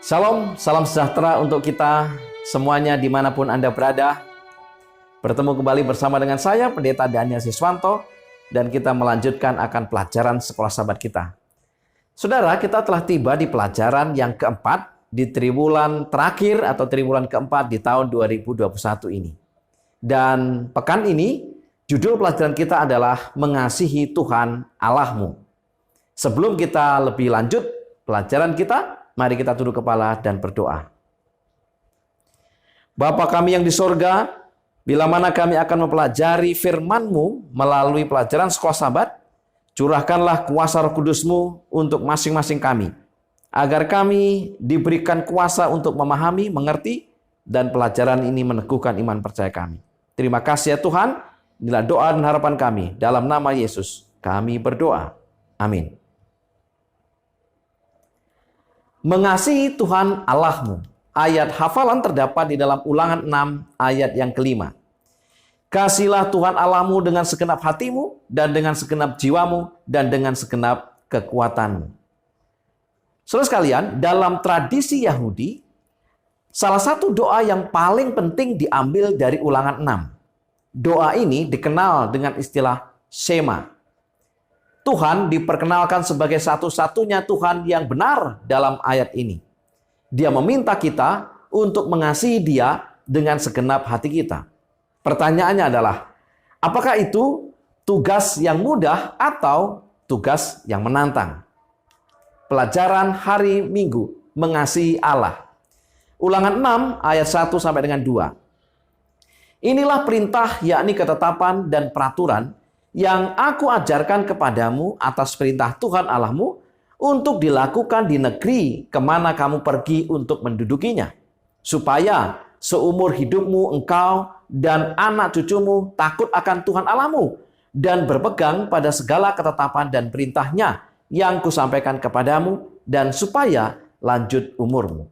Salam sejahtera untuk kita semuanya dimanapun Anda berada. Bertemu kembali bersama dengan saya, Pendeta Daniel Siswanto, dan kita melanjutkan akan pelajaran sekolah sahabat kita. Saudara, kita telah tiba di pelajaran yang keempat di triwulan terakhir atau triwulan keempat di tahun 2021 ini. Dan pekan ini, judul pelajaran kita adalah Mengasihi Tuhan Allahmu. Sebelum kita lebih lanjut pelajaran kita, mari kita tunduk kepala dan berdoa. Bapa kami yang di sorga, bila mana kami akan mempelajari firman-Mu melalui pelajaran sekolah sahabat, curahkanlah kuasa Roh Kudus-Mu untuk masing-masing kami, agar kami diberikan kuasa untuk memahami, mengerti, dan pelajaran ini meneguhkan iman percaya kami. Terima kasih ya Tuhan, inilah doa dan harapan kami. Dalam nama Yesus, kami berdoa. Amin. Mengasihi Tuhan Allahmu. Ayat hafalan terdapat di dalam Ulangan 6 ayat yang kelima. Kasihilah Tuhan Allahmu dengan segenap hatimu, dan dengan segenap jiwamu, dan dengan segenap kekuatanmu. Saudara sekalian, dalam tradisi Yahudi, salah satu doa yang paling penting diambil dari Ulangan 6. Doa ini dikenal dengan istilah Shema. Tuhan diperkenalkan sebagai satu-satunya Tuhan yang benar dalam ayat ini. Dia meminta kita untuk mengasihi Dia dengan segenap hati kita. Pertanyaannya adalah, apakah itu tugas yang mudah atau tugas yang menantang? Pelajaran hari Minggu, mengasihi Allah. Ulangan 6 ayat 1 sampai dengan 2. Inilah perintah, yakni ketetapan dan peraturan yang aku ajarkan kepadamu atas perintah Tuhan Allahmu untuk dilakukan di negeri kemana kamu pergi untuk mendudukinya, supaya seumur hidupmu engkau dan anak cucumu takut akan Tuhan Allahmu dan berpegang pada segala ketetapan dan perintahnya yang kusampaikan kepadamu, dan supaya lanjut umurmu.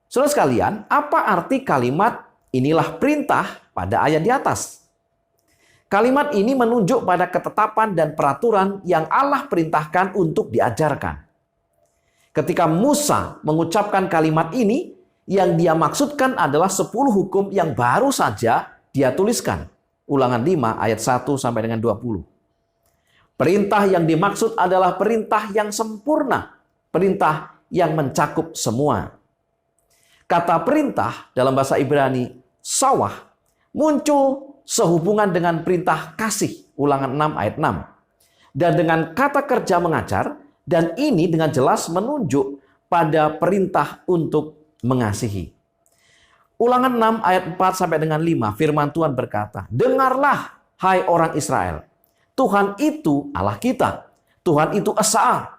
Saudara sekalian, apa arti kalimat inilah perintah pada ayat di atas? Kalimat ini menunjuk pada ketetapan dan peraturan yang Allah perintahkan untuk diajarkan. Ketika Musa mengucapkan kalimat ini, yang dia maksudkan adalah 10 hukum yang baru saja dia tuliskan. Ulangan 5 ayat 1 sampai dengan 20. Perintah yang dimaksud adalah perintah yang sempurna, perintah yang mencakup semua. Kata perintah dalam bahasa Ibrani, sawah, muncul sehubungan dengan perintah kasih, Ulangan 6 ayat 6. Dan dengan kata kerja mengajar, dan ini dengan jelas menunjuk pada perintah untuk mengasihi. Ulangan 6 ayat 4 sampai dengan 5, firman Tuhan berkata, dengarlah hai orang Israel, Tuhan itu Allah kita, Tuhan itu Esa.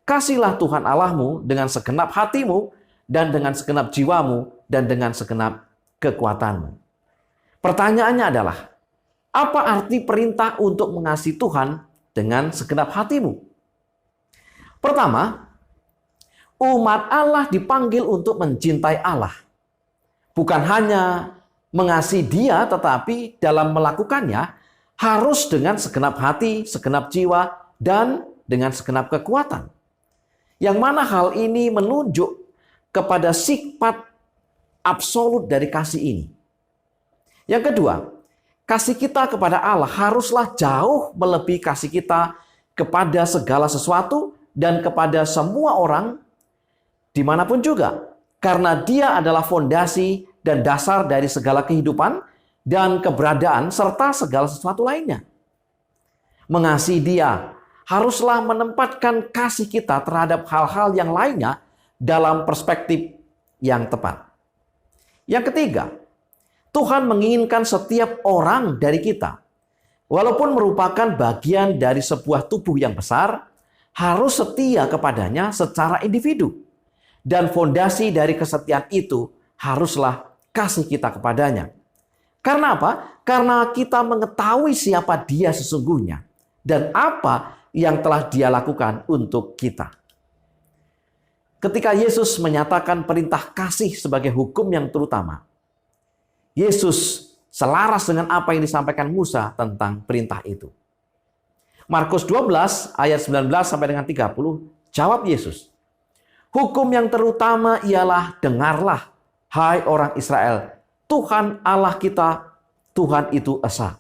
Kasihlah Tuhan Allahmu dengan segenap hatimu, dan dengan segenap jiwamu, dan dengan segenap kekuatanmu. Pertanyaannya adalah, apa arti perintah untuk mengasihi Tuhan dengan segenap hatimu? Pertama, umat Allah dipanggil untuk mencintai Allah. Bukan hanya mengasihi Dia, tetapi dalam melakukannya harus dengan segenap hati, segenap jiwa, dan dengan segenap kekuatan. Yang mana hal ini menunjuk kepada sifat absolut dari kasih ini. Yang kedua, kasih kita kepada Allah haruslah jauh melebihi kasih kita kepada segala sesuatu dan kepada semua orang dimanapun juga. Karena Dia adalah fondasi dan dasar dari segala kehidupan dan keberadaan serta segala sesuatu lainnya. Mengasihi Dia haruslah menempatkan kasih kita terhadap hal-hal yang lainnya dalam perspektif yang tepat. Yang ketiga, Tuhan menginginkan setiap orang dari kita, walaupun merupakan bagian dari sebuah tubuh yang besar, harus setia kepadanya secara individu. Dan fondasi dari kesetiaan itu haruslah kasih kita kepadanya. Karena apa? Karena kita mengetahui siapa Dia sesungguhnya dan apa yang telah Dia lakukan untuk kita. Ketika Yesus menyatakan perintah kasih sebagai hukum yang terutama, Yesus selaras dengan apa yang disampaikan Musa tentang perintah itu. Markus 12 ayat 19 sampai dengan 30, jawab Yesus, Hukum yang terutama ialah dengarlah, hai orang Israel, Tuhan Allah kita, Tuhan itu esa.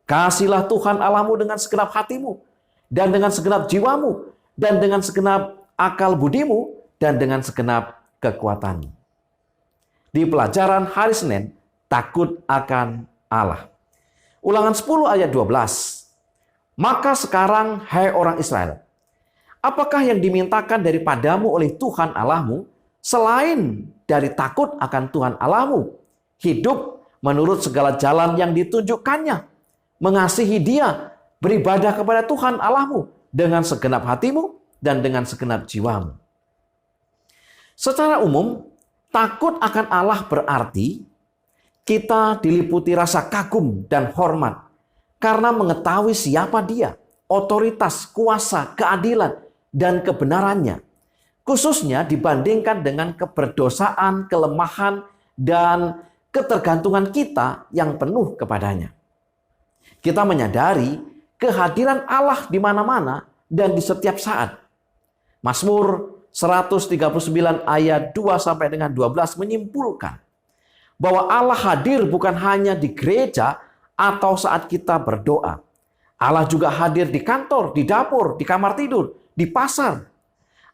Kasihlah Tuhan Allahmu dengan segenap hatimu, dan dengan segenap jiwamu, dan dengan segenap akal budimu, dan dengan segenap kekuatanmu. Di pelajaran hari Senin, takut akan Allah. Ulangan 10 ayat 12. Maka sekarang, hai orang Israel, apakah yang dimintakan daripadamu oleh Tuhan Allahmu, selain dari takut akan Tuhan Allahmu, hidup menurut segala jalan yang ditunjukkannya, mengasihi Dia, beribadah kepada Tuhan Allahmu dengan segenap hatimu dan dengan segenap jiwamu. Secara umum, takut akan Allah berarti kita diliputi rasa kagum dan hormat karena mengetahui siapa Dia, otoritas, kuasa, keadilan, dan kebenarannya. Khususnya dibandingkan dengan keberdosaan, kelemahan, dan ketergantungan kita yang penuh kepadanya. Kita menyadari kehadiran Allah di mana-mana dan di setiap saat. Mazmur 139 ayat 2 sampai dengan 12 menyimpulkan bahwa Allah hadir bukan hanya di gereja atau saat kita berdoa. Allah juga hadir di kantor, di dapur, di kamar tidur, di pasar.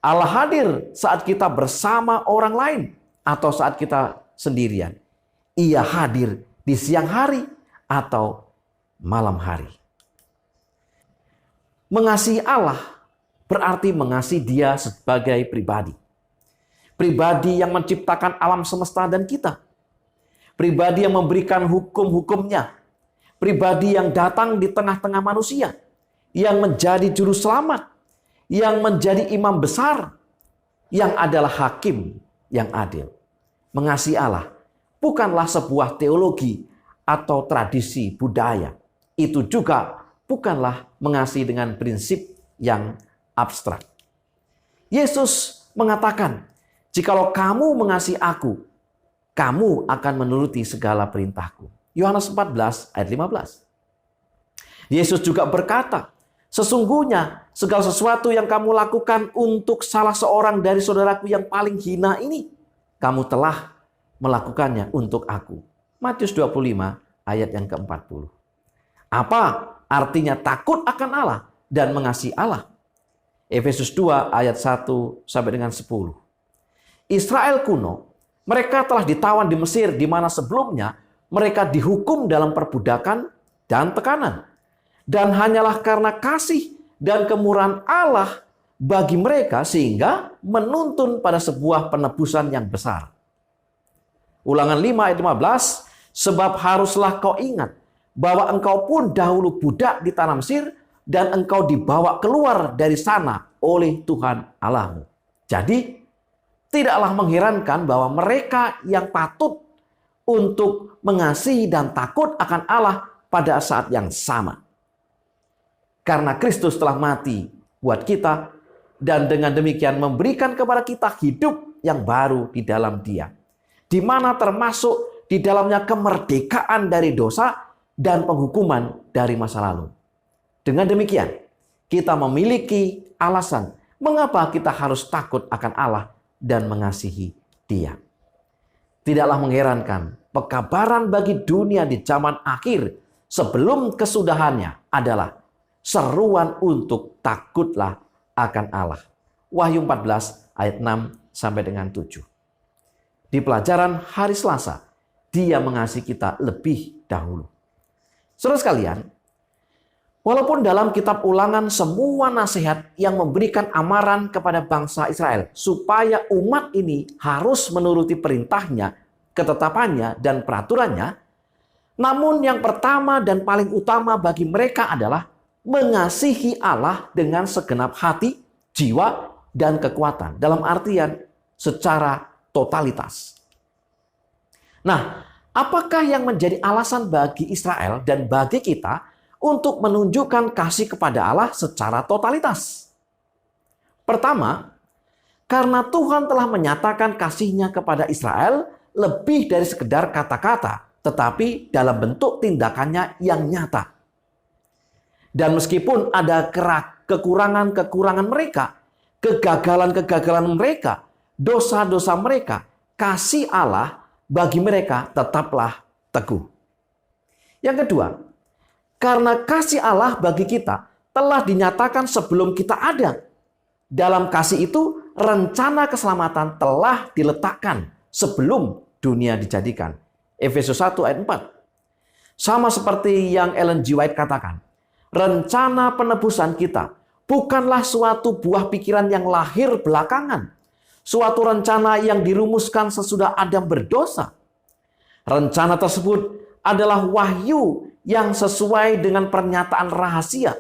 Allah hadir saat kita bersama orang lain atau saat kita sendirian. Ia hadir di siang hari atau malam hari. Mengasihi Allah berarti mengasihi Dia sebagai pribadi. Pribadi yang menciptakan alam semesta dan kita. Pribadi yang memberikan hukum-hukumnya. Pribadi yang datang di tengah-tengah manusia. Yang menjadi juru selamat. Yang menjadi imam besar. Yang adalah hakim yang adil. Mengasihi Allah bukanlah sebuah teologi atau tradisi budaya. Itu juga bukanlah mengasihi dengan prinsip yang abstrak. Yesus mengatakan, "Jikalau kamu mengasihi aku, kamu akan menuruti segala perintahku." Yohanes 14 ayat 15. Yesus juga berkata, "Sesungguhnya segala sesuatu yang kamu lakukan untuk salah seorang dari saudaraku yang paling hina ini, kamu telah melakukannya untuk aku." Matius 25 ayat yang ke-40. Apa artinya takut akan Allah dan mengasihi Allah? Efesus 2 ayat 1 sampai dengan 10. Israel kuno, mereka telah ditawan di Mesir di mana sebelumnya mereka dihukum dalam perbudakan dan tekanan. Dan hanyalah karena kasih dan kemurahan Allah bagi mereka sehingga menuntun pada sebuah penebusan yang besar. Ulangan 5 ayat 15, sebab haruslah kau ingat bahwa engkau pun dahulu budak di tanah Mesir dan engkau dibawa keluar dari sana oleh Tuhan Allahmu. Jadi, tidaklah mengherankan bahwa mereka yang patut untuk mengasihi dan takut akan Allah pada saat yang sama. Karena Kristus telah mati buat kita dan dengan demikian memberikan kepada kita hidup yang baru di dalam Dia. Di mana termasuk di dalamnya kemerdekaan dari dosa dan penghukuman dari masa lalu. Dengan demikian, kita memiliki alasan mengapa kita harus takut akan Allah dan mengasihi Dia. Tidaklah mengherankan, pekabaran bagi dunia di zaman akhir sebelum kesudahannya adalah seruan untuk takutlah akan Allah. Wahyu 14 ayat 6 sampai dengan 7. Di pelajaran hari Selasa, Dia mengasihi kita lebih dahulu. Saudara sekalian, walaupun dalam kitab Ulangan semua nasihat yang memberikan amaran kepada bangsa Israel supaya umat ini harus menuruti perintahnya, ketetapannya, dan peraturannya, namun yang pertama dan paling utama bagi mereka adalah mengasihi Allah dengan segenap hati, jiwa, dan kekuatan. Dalam artian secara totalitas. Nah, apakah yang menjadi alasan bagi Israel dan bagi kita untuk menunjukkan kasih kepada Allah secara totalitas? Pertama, karena Tuhan telah menyatakan kasih-Nya kepada Israel lebih dari sekedar kata-kata, tetapi dalam bentuk tindakannya yang nyata. Dan meskipun ada kekurangan-kekurangan mereka, kegagalan-kegagalan mereka, dosa-dosa mereka, kasih Allah bagi mereka tetaplah teguh. Yang kedua, karena kasih Allah bagi kita telah dinyatakan sebelum kita ada. Dalam kasih itu, rencana keselamatan telah diletakkan sebelum dunia dijadikan. Efesus 1 ayat 4. Sama seperti yang Ellen G. White katakan, rencana penebusan kita bukanlah suatu buah pikiran yang lahir belakangan. Suatu rencana yang dirumuskan sesudah Adam berdosa. Rencana tersebut adalah wahyu yang sesuai dengan pernyataan rahasia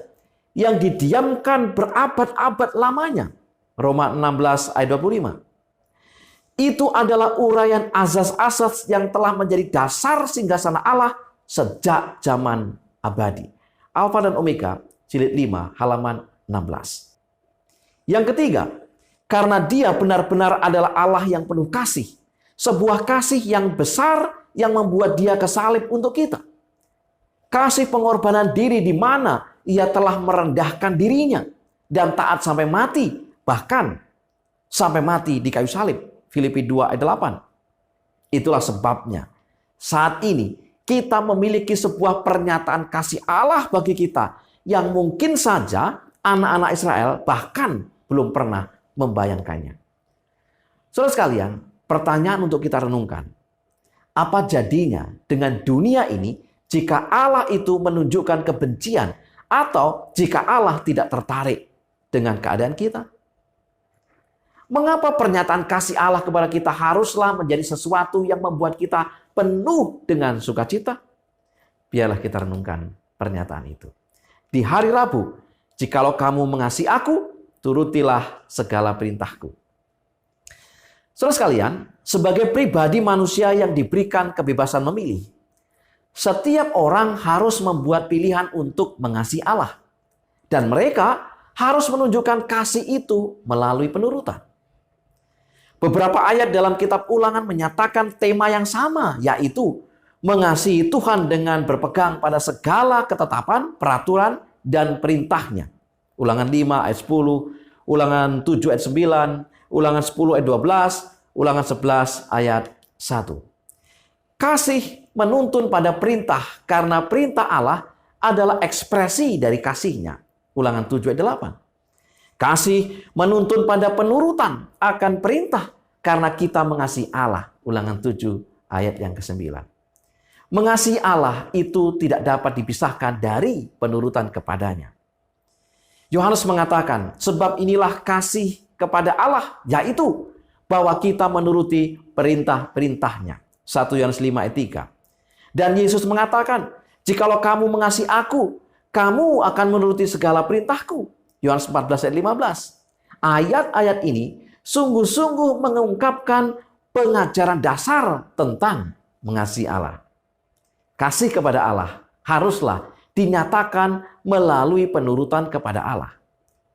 yang didiamkan berabad-abad lamanya. Roma 16 ayat 25. Itu adalah uraian azas-azas yang telah menjadi dasar singgasana Allah sejak zaman abadi. Alfa dan Omega, jilid 5, halaman 16. Yang ketiga, karena Dia benar-benar adalah Allah yang penuh kasih. Sebuah kasih yang besar yang membuat Dia kesalib untuk kita. Kasih pengorbanan diri di mana Ia telah merendahkan dirinya dan taat sampai mati, bahkan sampai mati di kayu salib. Filipi 2 ayat 8. Itulah sebabnya saat ini kita memiliki sebuah pernyataan kasih Allah bagi kita yang mungkin saja anak-anak Israel bahkan belum pernah membayangkannya. Saudara sekalian, pertanyaan untuk kita renungkan. Apa jadinya dengan dunia ini jika Allah itu menunjukkan kebencian atau jika Allah tidak tertarik dengan keadaan kita? Mengapa pernyataan kasih Allah kepada kita haruslah menjadi sesuatu yang membuat kita penuh dengan sukacita? Biarlah kita renungkan pernyataan itu. Di hari Rabu, jikalau kamu mengasihi aku, turutilah segala perintahku. Saudara sekalian, sebagai pribadi manusia yang diberikan kebebasan memilih, setiap orang harus membuat pilihan untuk mengasihi Allah. Dan mereka harus menunjukkan kasih itu melalui penurutan. Beberapa ayat dalam kitab Ulangan menyatakan tema yang sama, yaitu mengasihi Tuhan dengan berpegang pada segala ketetapan, peraturan, dan perintahnya. Ulangan 5 ayat 10, Ulangan 7 ayat 9, Ulangan 10 ayat 12, Ulangan 11 ayat 1. Kasih menuntun pada perintah karena perintah Allah adalah ekspresi dari kasihnya. Ulangan 7 ayat 8. Kasih menuntun pada penurutan akan perintah karena kita mengasihi Allah. Ulangan 7 ayat yang ke-9. Mengasihi Allah itu tidak dapat dipisahkan dari penurutan kepadanya. Yohanes mengatakan, sebab inilah kasih kepada Allah, yaitu bahwa kita menuruti perintah-perintahnya. 1 Yohanes 5 ayat 3. Dan Yesus mengatakan, jikalau kamu mengasihi aku, kamu akan menuruti segala perintahku. Yohanes 14 ayat 15. Ayat-ayat ini sungguh-sungguh mengungkapkan pengajaran dasar tentang mengasihi Allah. Kasih kepada Allah haruslah dinyatakan melalui penurutan kepada Allah.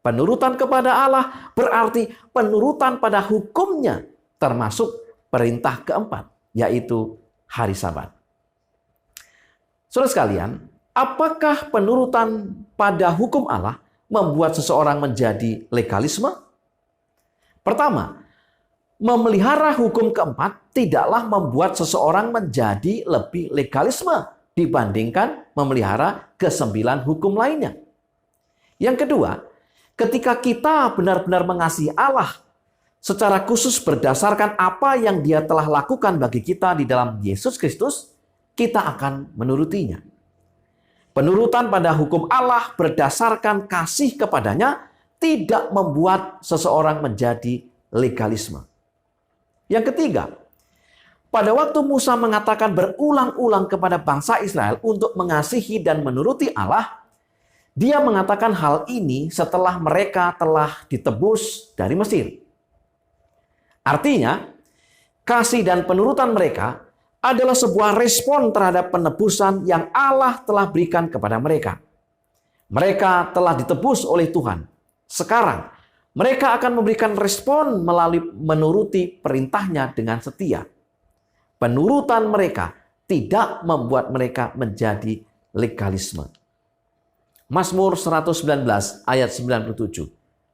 Penurutan kepada Allah berarti penurutan pada hukumnya, termasuk perintah keempat, yaitu hari Sabat. Saudara sekalian, apakah penurutan pada hukum Allah membuat seseorang menjadi legalisme? Pertama, memelihara hukum keempat tidaklah membuat seseorang menjadi lebih legalisme dibandingkan memelihara ke-9 hukum lainnya. Yang kedua, ketika kita benar-benar mengasihi Allah secara khusus berdasarkan apa yang Dia telah lakukan bagi kita di dalam Yesus Kristus, kita akan menurutinya. Penurutan pada hukum Allah berdasarkan kasih kepadanya tidak membuat seseorang menjadi legalisme. Yang ketiga, pada waktu Musa mengatakan berulang-ulang kepada bangsa Israel untuk mengasihi dan menuruti Allah, dia mengatakan hal ini setelah mereka telah ditebus dari Mesir. Artinya, kasih dan penurutan mereka adalah sebuah respon terhadap penebusan yang Allah telah berikan kepada mereka. Mereka telah ditebus oleh Tuhan. Sekarang, mereka akan memberikan respon melalui menuruti perintahnya dengan setia. Penurutan mereka tidak membuat mereka menjadi legalisme. Mazmur 119 ayat 97.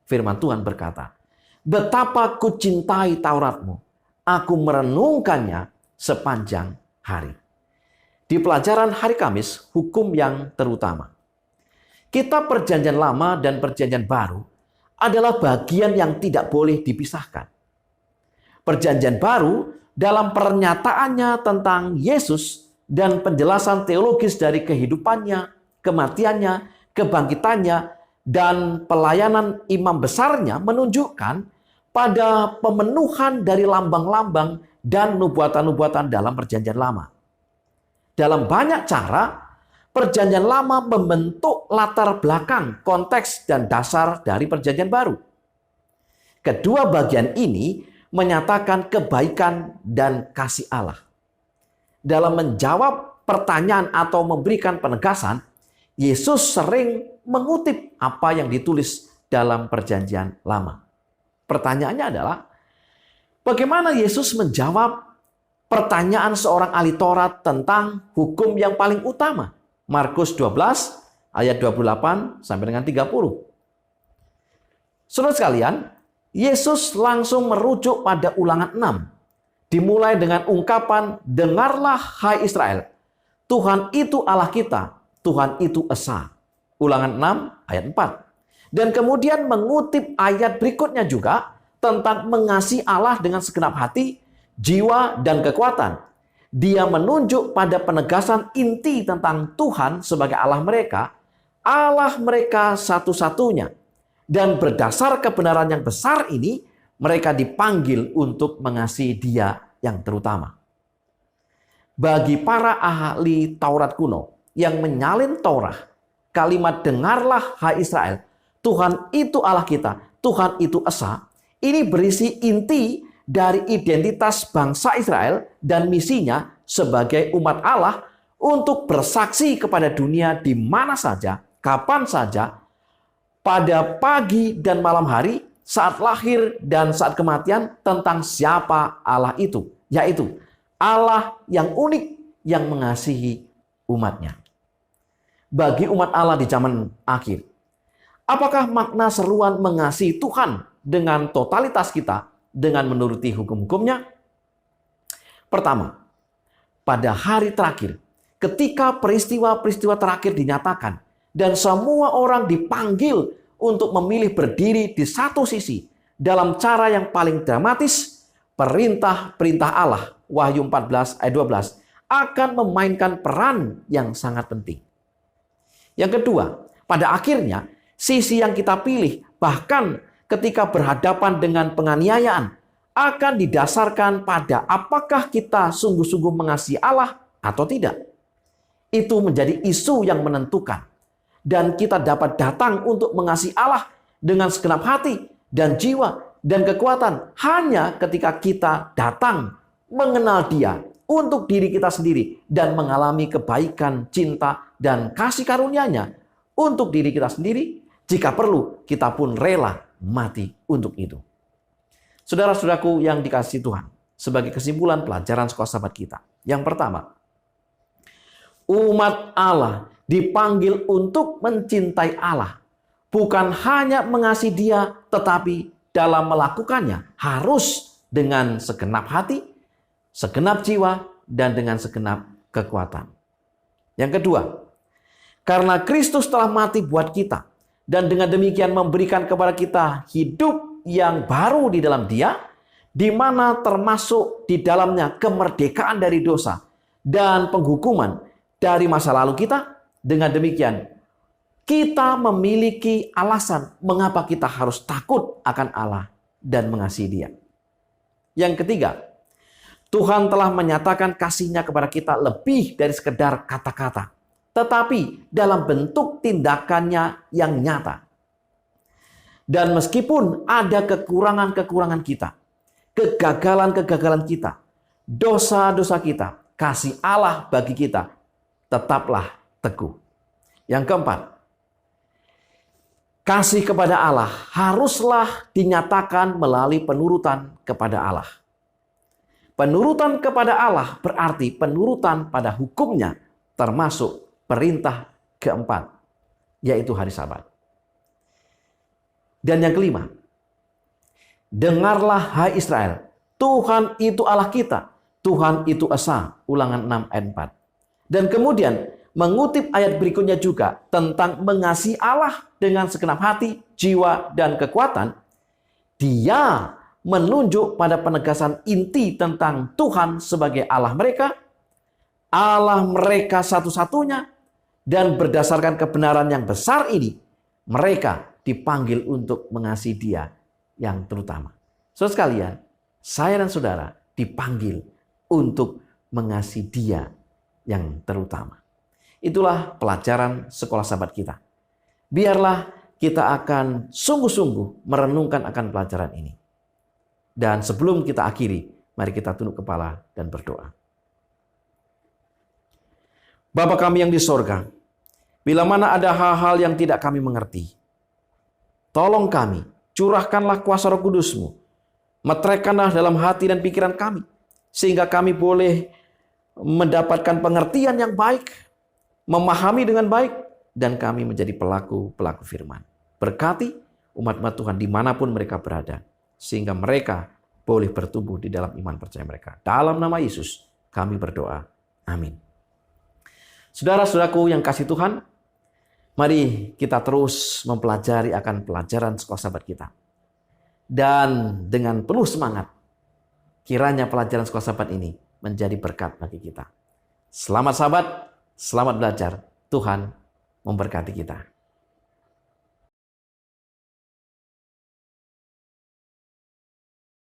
Firman Tuhan berkata, Betapa kucintai Tauratmu. Aku merenungkannya sepanjang hari. Di pelajaran hari Kamis, hukum yang terutama. Kitab Perjanjian Lama dan Perjanjian Baru adalah bagian yang tidak boleh dipisahkan. Perjanjian Baru dalam pernyataannya tentang Yesus dan penjelasan teologis dari kehidupannya, kematiannya, kebangkitannya, dan pelayanan imam besarnya menunjukkan pada pemenuhan dari lambang-lambang dan nubuatan-nubuatan dalam Perjanjian Lama. Dalam banyak cara, Perjanjian Lama membentuk latar belakang, konteks, dan dasar dari Perjanjian Baru. Kedua bagian ini menyatakan kebaikan dan kasih Allah. Dalam menjawab pertanyaan atau memberikan penegasan, Yesus sering mengutip apa yang ditulis dalam Perjanjian Lama. Pertanyaannya adalah, bagaimana Yesus menjawab pertanyaan seorang ahli Taurat tentang hukum yang paling utama? Markus 12 ayat 28 sampai dengan 30. Saudara sekalian, Yesus langsung merujuk pada Ulangan 6. Dimulai dengan ungkapan, dengarlah hai Israel, Tuhan itu Allah kita, Tuhan itu Esa. Ulangan 6 ayat 4. Dan kemudian mengutip ayat berikutnya juga tentang mengasihi Allah dengan segenap hati, jiwa, dan kekuatan. Dia menunjuk pada penegasan inti tentang Tuhan sebagai Allah mereka satu-satunya. Dan berdasar kebenaran yang besar ini, mereka dipanggil untuk mengasihi Dia yang terutama. Bagi para ahli Taurat kuno yang menyalin Taurat, kalimat dengarlah hai Israel, Tuhan itu Allah kita, Tuhan itu Esa, ini berisi inti dari identitas bangsa Israel dan misinya sebagai umat Allah untuk bersaksi kepada dunia di mana saja, kapan saja, pada pagi dan malam hari, saat lahir dan saat kematian, tentang siapa Allah itu, yaitu Allah yang unik yang mengasihi umatnya. Bagi umat Allah di zaman akhir, apakah makna seruan mengasihi Tuhan dengan totalitas kita dengan menuruti hukum-hukumnya? Pertama, pada hari terakhir, ketika peristiwa-peristiwa terakhir dinyatakan dan semua orang dipanggil untuk memilih berdiri di satu sisi dalam cara yang paling dramatis, perintah-perintah Allah, Wahyu 14 ayat 12, akan memainkan peran yang sangat penting. Yang kedua, pada akhirnya, sisi yang kita pilih, bahkan ketika berhadapan dengan penganiayaan, akan didasarkan pada apakah kita sungguh-sungguh mengasihi Allah atau tidak. Itu menjadi isu yang menentukan. Dan kita dapat datang untuk mengasihi Allah dengan segenap hati dan jiwa dan kekuatan hanya ketika kita datang mengenal Dia untuk diri kita sendiri dan mengalami kebaikan, cinta, dan kasih karunia-Nya untuk diri kita sendiri. Jika perlu, kita pun rela mati untuk itu. Saudara-saudaraku yang dikasihi Tuhan, sebagai kesimpulan pelajaran sekolah sahabat kita. Yang pertama, umat Allah dipanggil untuk mencintai Allah. Bukan hanya mengasihi Dia, tetapi dalam melakukannya harus dengan segenap hati, segenap jiwa, dan dengan segenap kekuatan. Yang kedua, karena Kristus telah mati buat kita, dan dengan demikian memberikan kepada kita hidup yang baru di dalam Dia, di mana termasuk di dalamnya kemerdekaan dari dosa dan penghukuman dari masa lalu kita. Dengan demikian, kita memiliki alasan mengapa kita harus takut akan Allah dan mengasihi Dia. Yang ketiga, Tuhan telah menyatakan kasih-Nya kepada kita lebih dari sekedar kata-kata, tetapi dalam bentuk tindakannya yang nyata. Dan meskipun ada kekurangan-kekurangan kita, kegagalan-kegagalan kita, dosa-dosa kita, kasih Allah bagi kita tetaplah teguh. Yang keempat, kasih kepada Allah haruslah dinyatakan melalui penurutan kepada Allah. Penurutan kepada Allah berarti penurutan pada hukumnya, termasuk perintah keempat, yaitu hari Sabat. Dan yang kelima, Dengarlah hai Israel, Tuhan itu Allah kita, Tuhan itu Esa. Ulangan 6 ayat 4. Dan kemudian mengutip ayat berikutnya juga tentang mengasihi Allah dengan segenap hati, jiwa, dan kekuatan. Dia menunjuk pada penegasan inti tentang Tuhan sebagai Allah mereka satu-satunya, dan berdasarkan kebenaran yang besar ini, mereka dipanggil untuk mengasihi Dia yang terutama. Saudara sekalian, saya dan saudara dipanggil untuk mengasihi Dia yang terutama. Itulah pelajaran sekolah sahabat kita. Biarlah kita akan sungguh-sungguh merenungkan akan pelajaran ini. Dan sebelum kita akhiri, mari kita tunduk kepala dan berdoa. Bapa kami yang di sorga, bila mana ada hal-hal yang tidak kami mengerti, tolong kami, curahkanlah kuasa Roh Kudus-Mu, meteraikanlah dalam hati dan pikiran kami, sehingga kami boleh mendapatkan pengertian yang baik, memahami dengan baik, dan kami menjadi pelaku-pelaku firman. Berkati umat-umat Tuhan dimanapun mereka berada, sehingga mereka boleh bertumbuh di dalam iman percaya mereka. Dalam nama Yesus kami berdoa. Amin. Saudara-saudaraku yang kasih Tuhan, mari kita terus mempelajari akan pelajaran sekolah sahabat kita. Dan dengan penuh semangat, kiranya pelajaran sekolah sahabat ini menjadi berkat bagi kita. Selamat sahabat, selamat belajar. Tuhan memberkati kita.